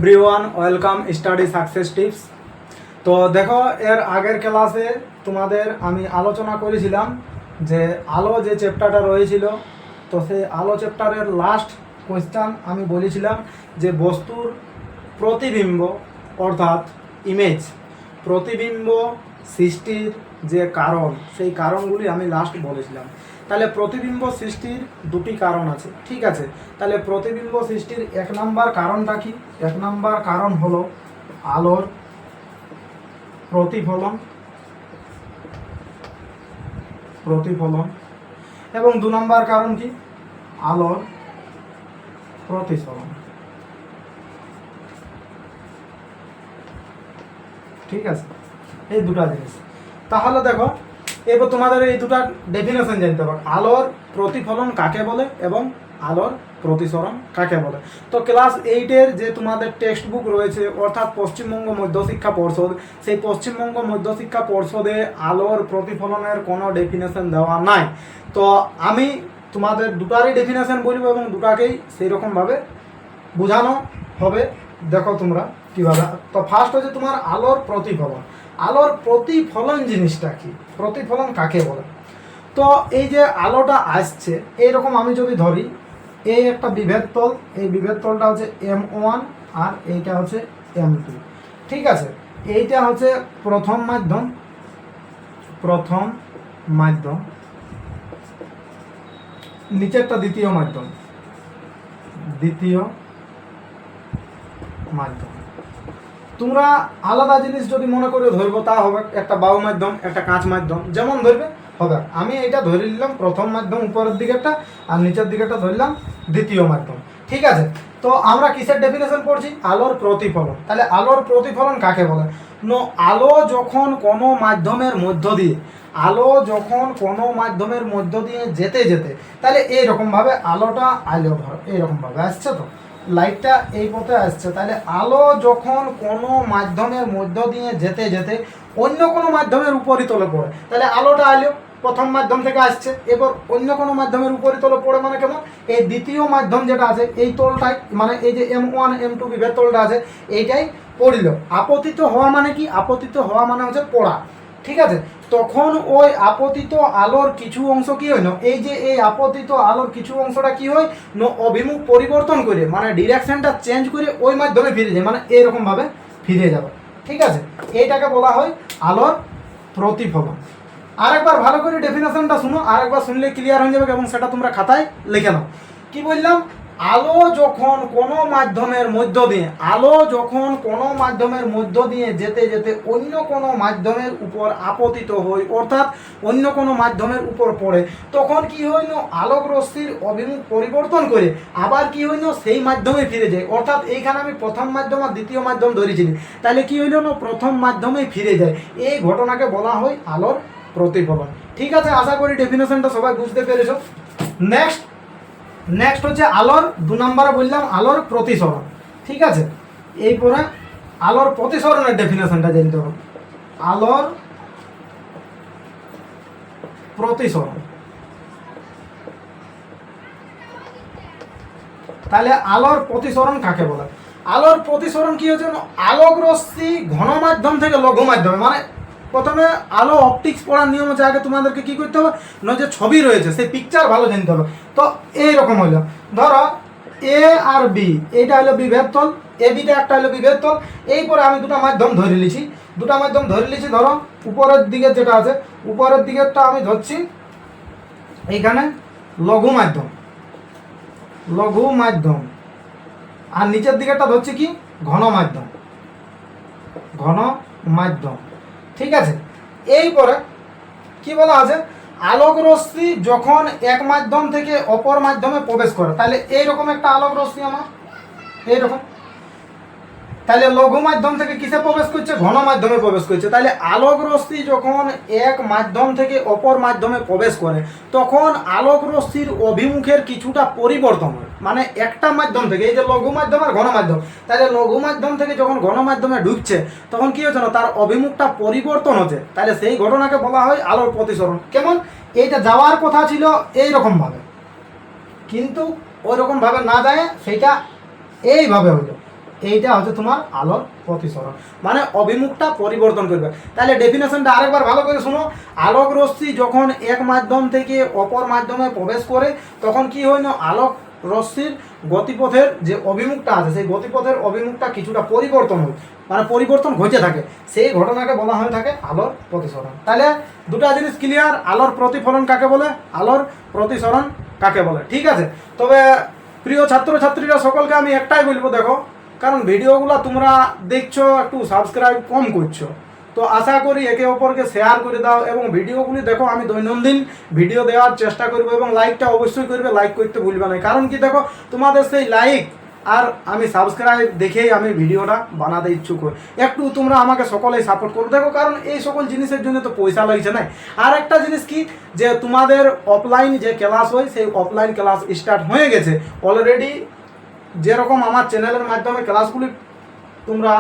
Everyone welcome study success tips. তো দেখো, এর আগের ক্লাসে তোমাদের আমি আলোচনা করেছিলাম যে আলো যে চ্যাপ্টারটা রয়েছিল, তো সেই আলো চ্যাপ্টারের লাস্ট কোয়েশ্চান আমি বলেছিলাম যে বস্তুর প্রতিবিম্ব অর্থাৎ ইমেজ, প্রতিবিম্ব সৃষ্টির যে কারণ, সেই কারণগুলি আমি লাস্ট বলেছিলাম। তাহলে প্রতিবিম্ব সৃষ্টির দুটি কারণ আছে, ঠিক আছে। তাহলে প্রতিবিম্ব সৃষ্টির এক নাম্বার কারণটা কি? এক নাম্বার কারণ হলো আলোর প্রতিফলন, এবং দু নাম্বার কারণ কি? আলোর প্রতিসরণ, ঠিক আছে। এই দুটা জিনিস। তাহলে দেখো, এবার তোমাদের এই দুটার ডেফিনেশন জানতে হবে, আলোর প্রতিফলন কাকে বলে এবং আলোর প্রতিসরণ কাকে বলে। তো ক্লাস 8-এর যে তোমাদের টেক্সট বুক রয়েছে অর্থাৎ পশ্চিমবঙ্গ মধ্যশিক্ষা পর্ষদ, সেই পশ্চিমবঙ্গ মধ্যশিক্ষা পর্ষদে আলোর প্রতিফলনের কোনো ডেফিনেশন দেওয়া নাই। তো আমি তোমাদের দুটারই ডেফিনেশন বলবো এবং দুটাকেই সেই রকমভাবে বোঝানো হবে। দেখো তোমরা কীভাবে। তো ফার্স্ট হচ্ছে তোমার আলোর প্রতিফলন। আলোর প্রতিফলন জিনিসটা কি? প্রতিফলন কাকে বলে? তো এই যে আলোটা আসছে, এইরকম আমি যদি ধরি, এই একটা বিভেদ তল, এই বিভেদ তলটা হচ্ছে M1 আর এইটা হচ্ছে M2, ঠিক আছে। এইটা হচ্ছে প্রথম মাধ্যম, নিচেরটা দ্বিতীয় মাধ্যম। তোমরা আলাদা জিনিস যদি মনে করে ধরবো তা হবে একটা বায়ু মাধ্যম, একটা কাঁচ মাধ্যম, যেমন ধরবে হবে। আমি এটা ধরে নিলাম প্রথম মাধ্যম উপরের দিকেরটা, আর নিচের দিকেরটা ধরলাম দ্বিতীয় মাধ্যম, ঠিক আছে। তো আমরা কিসের ডেফিনেশন পড়ছি? আলোর প্রতিফলন। তাহলে আলোর প্রতিফলন কাকে বলে? আলো যখন কোনো মাধ্যমের মধ্য দিয়ে যেতে তাহলে এইরকমভাবে আলোটা ধরো এইরকমভাবে আসছে, তো লাইটটা এই পথে আসছে। তাহলে আলো যখন কোনো মাধ্যমের মধ্য দিয়ে যেতে অন্য কোনো মাধ্যমের উপরিতলে পড়ে, তাহলে আলোটা প্রথম মাধ্যম থেকে আসছে, এবার অন্য কোনো মাধ্যমের উপরিতলে পড়ে, মানে কেমন? এই দ্বিতীয় মাধ্যম যেটা আছে এই তলটাই, মানে এই যে M1 M2 বিভেদ তলটা আছে এইটাই পড়িল। আপতিত হওয়া মানে কি? আপতিত হওয়া মানে হচ্ছে পড়া, ঠিক আছে। তখন ওই আপতিত আলোর কিছু অংশ কি হয় না, এই যে এই আপতিত আলোর কিছু অংশটা কি হয় না, অভিমুখ পরিবর্তন করে, মানে ডিরেকশনটা চেঞ্জ করে ওই মাধ্যমে ফিরে যায়, মানে এইরকমভাবে ফিরে যাবে, ঠিক আছে। এইটাকে বলা হয় আলোর প্রতিফলন। আরেকবার ভালো করে ডেফিনেশনটা শুনো, আরেকবার শুনলে ক্লিয়ার হয়ে যাবে এবং সেটা তোমরা খাতায় লিখে নাও। কি বললাম? আলো যখন কোনো মাধ্যমের মধ্য দিয়ে যেতে অন্য কোনো মাধ্যমের উপর আপতিত হয়, অর্থাৎ অন্য কোনো মাধ্যমের উপর পড়ে, তখন কি হইল? আলোক রশ্মির অভিমুখ পরিবর্তন করে আবার কি হইল? সেই মাধ্যমে ফিরে যায়। অর্থাৎ এইখানে আমি প্রথম মাধ্যম আর দ্বিতীয় মাধ্যম ধরেছিলাম, তাহলে কি হইল না, প্রথম মাধ্যমে ফিরে যায়। এই ঘটনাকে বলা হয় আলোর প্রতিফলন, ঠিক আছে। আশা করি ডেফিনেশনটা সবাই বুঝতে পেরেছো। নেক্সট হচ্ছে আলোর দু নম্বরে বললাম আলোর প্রতিসরণ, ঠিক আছে। এরপরে আলোর প্রতিসরণের ডেফিনেশনটা জানতে হবে। আলোর প্রতিসরণ, তাহলে আলোর প্রতিসরণ কাকে বলে? আলোর প্রতিসরণ কি হচ্ছে? আলোক রশ্মি ঘন মাধ্যম থেকে লঘু মাধ্যমে, মানে প্রথমে আলো অপটিক্স পড়ার নিয়ম হচ্ছে আগে তোমাদেরকে কি করতে হবে না, যে ছবি রয়েছে সেই পিকচার ভালো জানতে হবে। তো এইরকম হইলো, ধরো এ আর বি, এইটা হলো বিভেদ তল, এ বিটা একটা হলো বিভেদ তল। এইপরে আমি দুটা মাধ্যম ধরে লিছি, ধরো উপরের দিকে যেটা আছে, উপরের দিকেরটা আমি ধরছি এইখানে লঘু মাধ্যম, আর নিচের দিকেরটা ধরছি কি? ঘন মাধ্যম, ঠিক আছে। এইপরে কি বলা আছে? আলোক রশ্মি যখন এক মাধ্যম থেকে অপর মাধ্যমে প্রবেশ করে, তাহলে এইরকম একটা আলোক রশ্মি আমার এইরকম, তাহলে লঘু মাধ্যম থেকে কিসে প্রবেশ করছে? ঘন মাধ্যমে প্রবেশ করছে। তাহলে আলোক রশ্মি যখন এক মাধ্যম থেকে অপর মাধ্যমে প্রবেশ করে, তখন আলোক রশ্মির অভিমুখের কিছুটা পরিবর্তন হয়, মানে একটা মাধ্যম থেকে, এই যে লঘু মাধ্যম আর ঘন মাধ্যম, তাহলে লঘু মাধ্যম থেকে যখন ঘন মাধ্যমে ঢুকছে তখন কি হচ্ছে না, তার অভিমুখটা পরিবর্তন হচ্ছে। তাহলে সেই ঘটনাকে বলা হয় আলোর প্রতিসরণ। কেমন? এইটা যাওয়ার কথা ছিল এইরকমভাবে, কিন্তু ওই রকমভাবে না যায়, সেইটা এইভাবে হলো। এইটা হচ্ছে তোমার আলোর প্রতিসরণ, মানে অভিমুখটা পরিবর্তন করবে। তাহলে ডেফিনেশনটা আরেকবার ভালো করে শুনো। আলোক রশ্মি যখন এক মাধ্যম থেকে অপর মাধ্যমে প্রবেশ করে তখন কি হয় না, আলোক রশ্মির গতিপথের যে অভিমুখটা আছে সেই গতিপথের অভিমুখটা কিছুটা পরিবর্তন হয়, মানে পরিবর্তন ঘটে থাকে, সেই ঘটনাকে বলা হয়ে থাকে আলোর প্রতিসরণ। তাহলে দুটা জিনিস ক্লিয়ার, আলোর প্রতিফলন কাকে বলে, আলোর প্রতিসরণ কাকে বলে। ঠিক আছে, তবে প্রিয় ছাত্রছাত্রীরা সকলকে আমি একটাই বলবো, দেখো কারণ ভিডিওগুলো তোমরা দেখছো একটু সাবস্ক্রাইব কম করছো, তো আশা করি একে অপরকে শেয়ার করে দাও এবং ভিডিওগুলি দেখো। আমি দৈনন্দিন ভিডিও দেওয়ার চেষ্টা করবো এবং লাইকটা অবশ্যই করবে, লাইক করতে ভুলবে না। কারণ কি দেখো, তোমাদের সেই লাইক আর আমি সাবস্ক্রাইব দেখেই আমি ভিডিওটা বানাতে ইচ্ছুক হই। একটু তোমরা আমাকে সকলেই সাপোর্ট করো, দেখো কারণ এই সকল জিনিসের জন্য তো পয়সা লাগছে না। আর একটা জিনিস কি, যে তোমাদের অফলাইন যে ক্লাস হয় সেই অফলাইন ক্লাস স্টার্ট হয়ে গেছে অলরেডি। যেরকম আমার চ্যানেলের মাধ্যমে ক্লাসগুলি তোমরা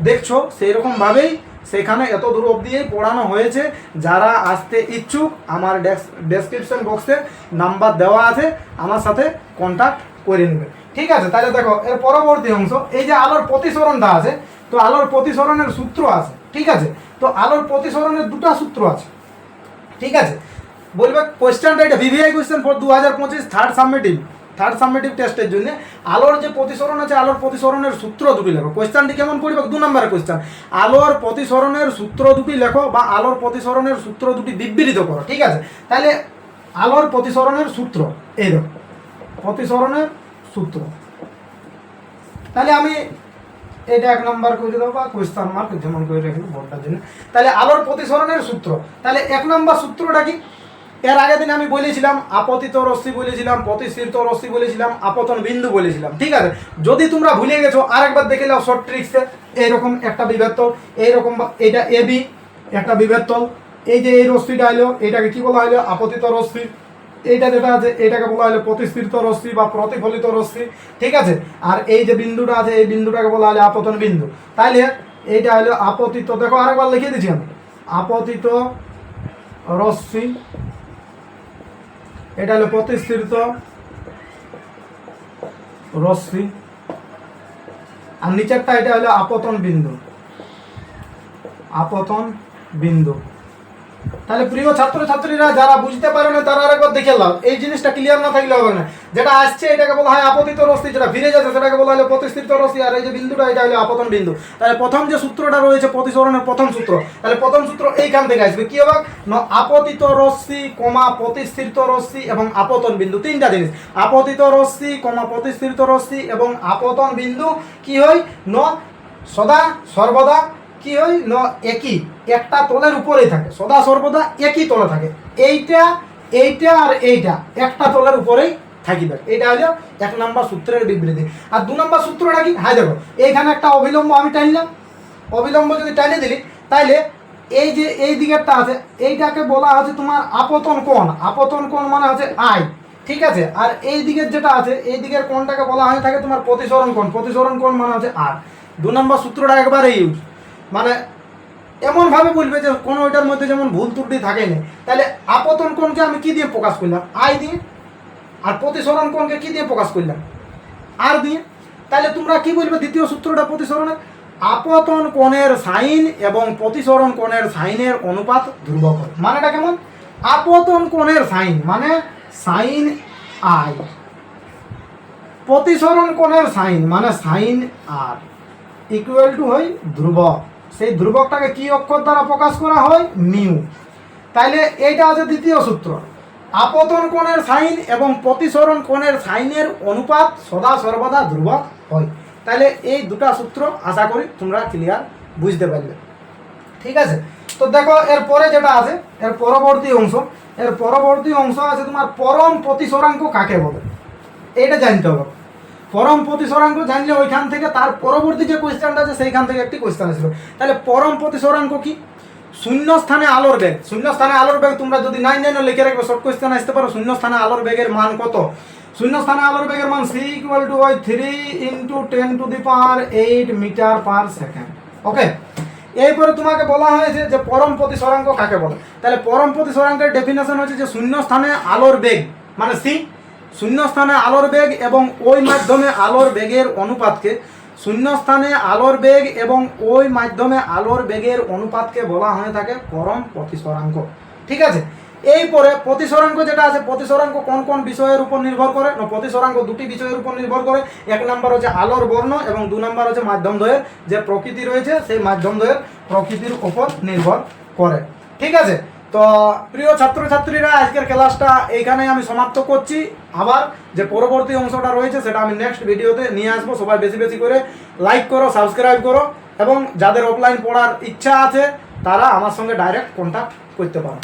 দেখছো সেই রকমভাবেই সেখানে এত দূর অবধিই পড়ানো হয়েছে। যারা আসতে ইচ্ছুক আমার ডেসক্রিপশন বক্সে নাম্বার দেওয়া আছে, আমার সাথে কন্ট্যাক্ট করে নেবে। ঠিক আছে, তাহলে দেখো এর পরবর্তী অংশ, এই যে আলোর প্রতিসরণটা আছে, তো আলোর প্রতিসরণের সূত্র আছে। ঠিক আছে, তো আলোর প্রতিসরণের দুটো সূত্র আছে। ঠিক আছে, বলবে কোয়েশ্চেনটা এটা ভিভিআই কোয়েশ্চেন ফর 2025 থার্ড সাবমিটিভ টেস্টের জন্য আলোর যে প্রতিসরণ আছে, আলোর প্রতিসরণের সূত্র দুটি লেখো। কোয়েশ্চেনটি কেমন পড়বে, 2 নম্বরের কোয়েশ্চেন, আলোর প্রতিসরণের সূত্র দুটি লেখো বা আলোর প্রতিসরণের সূত্র দুটি বিবৃত করো। ঠিক আছে, তাহলে আলোর প্রতিসরণের সূত্র এই দেখো, প্রতিসরণের সূত্র, তাহলে আমি এটা 1 নম্বর করে দেবো বা কোয়েশ্চেন মার্ক যেমন করে রেখে বোর্ডটার জন্য। তাহলে আলোর প্রতিসরণের সূত্র, তাহলে 1 নম্বর সূত্রটা কি, এর আগের দিন আমি বলেছিলাম আপতিত রশ্মি বলেছিলাম, প্রতিসৃত রশ্মি বলেছিলাম, আপতন বিন্দু বলেছিলাম। ঠিক আছে, যদি তোমরা ভুলে গেছো আরেকবার দেখে নাও শর্ট ট্রিক্সে। এইরকম একটা বিভেদতল, এইরকম এটা এবি একটা বিভেদতল, এই যে এই রশ্মিটা হলো এটাকে কি বলা হলো, আপতিত রশ্মি। এইটা যেটা আছে এটাকে বলা হলো প্রতিসৃত রশ্মি বা প্রতিফলিত রশ্মি। ঠিক আছে, আর এই যে বিন্দুটা আছে এই বিন্দুটাকে বলা হলো আপতন বিন্দু। তাইলে এইটা হলো আপতিত, দেখো আরেকবার লিখে দিচ্ছি আমি, আপতিত রশ্মি, এটা হলো প্রতিসৃত রশ্মি, আর নিচেরটা এটা হলো আপতন বিন্দু, আপতন বিন্দু। তাহলে প্রিয় ছাত্রছাত্রীরা যারা বুঝতে পারে না তারা আরেকবার দেখে নাও, এই জিনিসটা ক্লিয়ার না থাকলে হবে না। যেটা আসছে এটাকে বলা হয় আপতিত রশ্মি, যেটা ফিরে যাচ্ছে সেটাকে বলা হলো প্রতিসৃত রশ্মি, আর এই যে বিন্দুটা এটা হলো আপতন বিন্দু। তাহলে প্রথম যে সূত্রটা রয়েছে প্রতিসরণের প্রথম সূত্র, তাহলে প্রথম সূত্র এইখান থেকে আসবে, কি হবে না, আপতিত রশ্মি কমা প্রতিসৃত রশ্মি এবং আপতন বিন্দু, তিনটা জিনিস, আপতিত রশ্মি কমা প্রতিসৃত রশ্মি এবং আপতন বিন্দু কি হয় না, সদা সর্বদা কি হয় না, একই একটা তলের উপরেই থাকে, সদা সর্বদা একই তলে থাকে। এইটা এইটা আর এইটা একটা তলের উপরেই থাকিবে, এটা হলো 1 নম্বর সূত্রের বিবৃতি। আর 2 নম্বর সূত্রটা কি, হ্যাঁ দেখো এইখানে একটা অবিলম্ব আমি টানলাম, অবিলম্ব যদি টানে দিলি তাইলে এই যে এই দিকেরটা আছে এইটাকে বলা হচ্ছে তোমার আপতন কোণ, আপতন কোণ মানে হচ্ছে আই। ঠিক আছে, আর এই দিকের যেটা আছে এই দিকের কোণটাকে বলা হয়ে থাকে তোমার প্রতিসরণ কোণ, প্রতিসরণ কোণ মানে হচ্ছে আর। 2 নম্বর সূত্রটা একবারে ইউজ, মানে এমনভাবে বলবে যে কোনো ওইটার মধ্যে যেমন ভুল ত্রুটি থাকে না। তাহলে আপতন কোণকে আমি কি দিয়ে প্রকাশ করলাম, আই দিয়ে, আর প্রতিসরণ কোণকে কি দিয়ে প্রকাশ করলাম, আর দিয়ে। তাহলে তোমরা কি বলবে দ্বিতীয় সূত্রটা প্রতিসরণের, আপতন কোণের সাইন এবং প্রতিসরণ কোণের সাইনের অনুপাত ধ্রুবক হয়। মানেটা কেমন, আপতন কোণের সাইন মানে সাইন আই, প্রতিসরণ কোণের সাইন মানে সাইন আর, ইকুয়াল টু হয় ধ্রুবক। সেই ধ্রুবকটাকে কি অক্ষর দ্বারা প্রকাশ করা হয়, মিউ। তাইলে এইটা আছে দ্বিতীয় সূত্র, আপতন কোণের সাইন এবং প্রতিসরণ কোণের সাইনের অনুপাত সদা সর্বদা ধ্রুবক হয়। তাহলে এই দুটা সূত্র আশা করি তোমরা ক্লিয়ার বুঝতে পারলে। ঠিক আছে, তো দেখো এরপরে যেটা আছে এর পরবর্তী অংশ, এর পরবর্তী অংশ আছে তোমার পরম প্রতিসরাঙ্ক কাকে বলে, এইটা জানতে হবে। পরম প্রতিসরাঙ্ক জানলে ওইখান থেকে তার পরবর্তী যে কোয়েশ্চেনটা আছে সেইখান থেকে একটি কোয়েশ্চেন আসবে। তাহলে পরম প্রতিসরাঙ্ক কি, শূন্য স্থানে আলোর বেগ, শূন্য স্থানে আলোর বেগ তোমরা যদি নাই জানো লিখে রাখবে, শর্ট কোয়েশ্চেন আসতে পারো, শূন্য স্থানে আলোর বেগের মান কত, শূন্য স্থানে আলোর বেগের মান c = 3 × 10⁸ মিটার পার সেকেন্ড। ওকে, এরপরে তোমাকে বলা হয়েছে যে পরম প্রতিসরাঙ্ক কাকে বলে। তাহলে পরম প্রতিসরাঙ্কের ডেফিনেশন হচ্ছে যে শূন্য স্থানে আলোর বেগ মানে c, শূন্য স্থানে আলোর বেগ এবং ওই মাধ্যমে আলোর বেগের অনুপাতকে শূন্যস্থানে আলোর বেগ এবং ওই মাধ্যমে আলোর বেগের অনুপাতকে বলা হয়ে থাকে পরম প্রতিসরাঙ্ক। ঠিক আছে, এই পরে প্রতিসরাঙ্ক যেটা আছে, প্রতিসরাঙ্ক কোন কোন বিষয়ের উপর নির্ভর করে না? প্রতিসরাঙ্ক দুটি বিষয়ের উপর নির্ভর করে। এক নাম্বার হচ্ছে আলোর বর্ণ এবং 2 নাম্বার হচ্ছে মাধ্যম দ্বয়ের যে প্রকৃতি রয়েছে সেই মাধ্যম দ্বয়ের প্রকৃতির উপর নির্ভর করে। ঠিক আছে, তো প্রিয় ছাত্রছাত্রীরা আজকের ক্লাসটা এইখানে আমি সমাপ্ত করছি। আবার যে পরবর্তী অংশটা রয়েছে সেটা আমি নেক্সট ভিডিওতে নিয়ে আসবো। সবাই বেশি বেশি করে লাইক করো, সাবস্ক্রাইব করো এবং যাদের অফলাইন পড়ার ইচ্ছা আছে তারা আমার সঙ্গে ডাইরেক্ট কন্ট্যাক্ট করতে পারো।